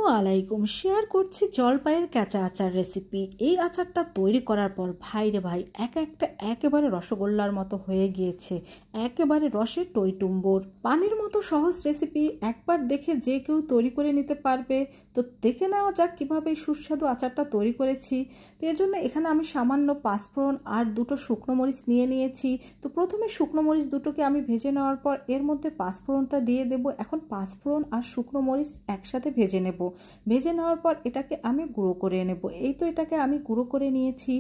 আসসালামু আলাইকুম। শেয়ার করছি জলপাইয়ের কাঁচা আচার রেসিপি। এই আচারটা তৈরি করার পর ভাইরে ভাই একেবারে রসগোল্লার মতো হয়ে গিয়েছে, একেবারে রসে টইটুম্বর। পানির মতো সহজ রেসিপি, একবার দেখে যে কেউ তৈরি করে নিতে পারবে। তো দেখে নেওয়া যাক কিভাবে সুস্বাদু আচারটা তৈরি করেছি। তো এর জন্য এখানে আমি সামান্য পাঁচফোড়ন আর দুটো শুকনো মরিচ নিয়েছি। তো প্রথমে শুকনো মরিচ দুটোকে আমি ভেজে নেওয়ার পর এর মধ্যে পাঁচফোড়নটা দিয়ে দেব। এখন পাঁচফোড়ন আর শুকনো মরিচ একসাথে ভেজে নেব। ভেজে নেওয়ার পর এটাকে আমি গুঁড়ো করে নেব। এই তো এটাকে আমি গুঁড়ো করে নিয়েছি।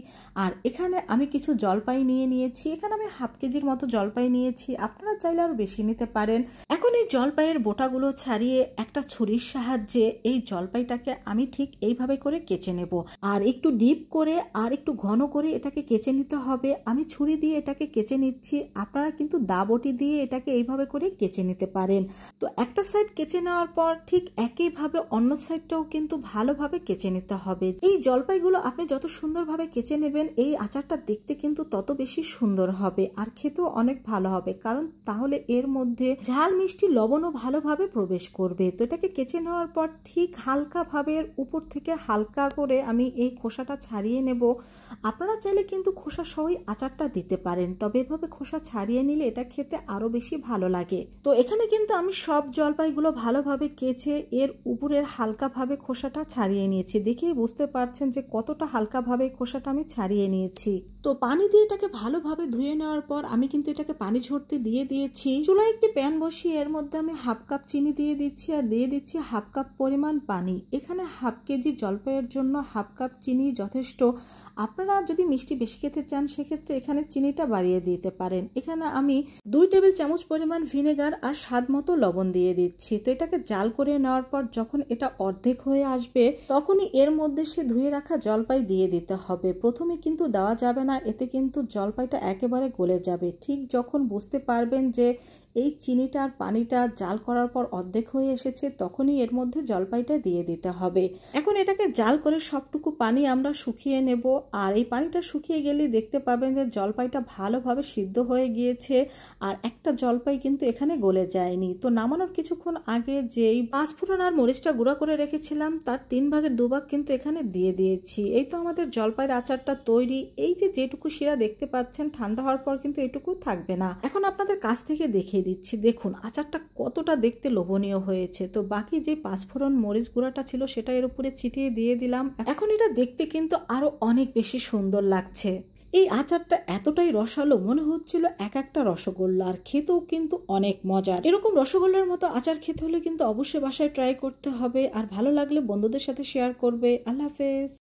আর এখানে আমি কিছু জলপাই নিয়েছি। এখানে আমি হাফ কেজির মতো জলপাই নিয়েছি, আপনারা চাইলে আরও বেশি নিতে পারেন। এখন এই জলপাইয়ের বোটাগুলো ছাড়িয়ে একটা ছুরির সাহায্যে এই জলপাইটাকে আমি ঠিক এইভাবে করে কেচে নেব। আর একটু ডিপ করে আর একটু ঘন করে এটাকে কেচে নিতে হবে। আমি ছুরি দিয়ে এটাকে কেচে নিচ্ছি, আপনারা কিন্তু দা বটি দিয়ে এটাকে এইভাবে করে কেচে নিতে পারেন। তো একটা সাইড কেচে নেওয়ার পর ঠিক একইভাবে অন্য সাইডটাও কিন্তু ভালোভাবে কেচে নিতে হবে। এই জলপাইগুলো আপনি যত সুন্দরভাবে কেচে নেবেন এই আচারটা দেখতে কিন্তু তত বেশি সুন্দর হবে আর খেতেও অনেক ভালো হবে, কারণ তাহলে এর মধ্যে ঝাল মিষ্টি লবণও ভালোভাবে প্রবেশ করবে। তো এটাকে কেচে নেওয়ার পর ঠিক হালকাভাবে উপর থেকে হালকা করে আমি এই খোসাটা ছাড়িয়ে নেব। আপনারা চাইলে কিন্তু খোসা সহই আচারটা দিতে পারেন, তবে এভাবে খোসা ছাড়িয়ে নিলে এটা খেতে আরো বেশি ভালো লাগে। তো এখানে কিন্তু আমি সব জলপাইগুলো ভালোভাবে কেচে এর উপরের হালকাভাবে খোসাটা ছাড়িয়ে নিয়েছি। দেখেই বুঝতে পারছেন যে কতটা হালকাভাবে খোসাটা আমি ছাড়িয়ে নিয়েছি। তো পানি দিয়ে এটাকে ভালোভাবে ধুয়ে নেওয়ার পর আমি কিন্তু এটাকে পানি ঝরতে দিয়ে দিয়েছি। চুলায় একটি প্যান বসিয়ে এর মধ্যে আমি হাফ কাপ চিনি দিয়ে দিচ্ছি আর দিয়ে দিচ্ছি হাফ কাপ পরিমাণ পানি। এখানে হাফ কেজি জলপাইয়ের জন্য হাফ কাপ চিনি যথেষ্ট। আপনারা যদি মিষ্টি বেশি খেতে চান সেক্ষেত্রে এখানে চিনিটা বাড়িয়ে দিতে পারেন। এখানে আমি 2 টেবিল চামচ পরিমাণ ভিনেগার আর স্বাদ মতো লবণ দিয়ে দিচ্ছি। তো এটাকে জাল করে নেওয়ার পর যখন এটা অর্ধেক হয়ে আসবে তখনই এর মধ্যে সে ধুয়ে রাখা জলপাই দিয়ে দিতে হবে। প্রথমে কিন্তু দেওয়া যাবে না, এতে কিন্তু জলপাইটা একেবারে গলে যাবে। ঠিক যখন বুঝতে পারবেন যে এই চিনিটা আর পানিটা জাল করার পর অর্ধেক হয়ে এসেছে তখনই এর মধ্যে জলপাইটা দিয়ে দিতে হবে। এখন এটাকে জাল করে সবটুকু পানি আমরা শুকিয়ে নেব। আর এই পানিটা শুকিয়ে গেলে দেখতে পাবেন যে জলপাইটা ভালোভাবে সিদ্ধ হয়ে গিয়েছে আর একটা জলপাই কিন্তু এখানে গলে যায়নি। তো নামানোর কিছুক্ষণ আগে যেই পাঁচফোড়ন আর মরিচটা গুঁড়া করে রেখেছিলাম তার 3 ভাগের 2 ভাগ কিন্তু এখানে দিয়ে দিয়েছি। এই তো আমাদের জলপাইয়ের আচারটা তৈরি। এই যে যেটুকু শিরা দেখতে পাচ্ছেন ঠান্ডা হওয়ার পর কিন্তু এটুকু থাকবে না। এখন আপনাদের কাছ থেকে দেখিয়ে দিচ্ছি, দেখুন আচারটা কতটা দেখতে লোভনীয় হয়েছে। তো বাকি যে পাঁচফোড়ন মরিচ গুঁড়াটা ছিল সেটা এর উপরে ছিটিয়ে দিয়ে দিলাম। এখন এটা দেখতে কিন্তু আরো অনেক বেশি সুন্দর লাগছে। এই আচারটা এতটাই রসালো মনে হচ্ছিল একটা রসগোল্লা, আর খেতেও কিন্তু অনেক মজার। এরকম রসগোল্লার মতো আচার খেতে হলে কিন্তু অবশ্যই বাসায় ট্রাই করতে হবে। আর ভালো লাগলে বন্ধুদের সাথে শেয়ার করবে। আল্লাহ হাফেজ।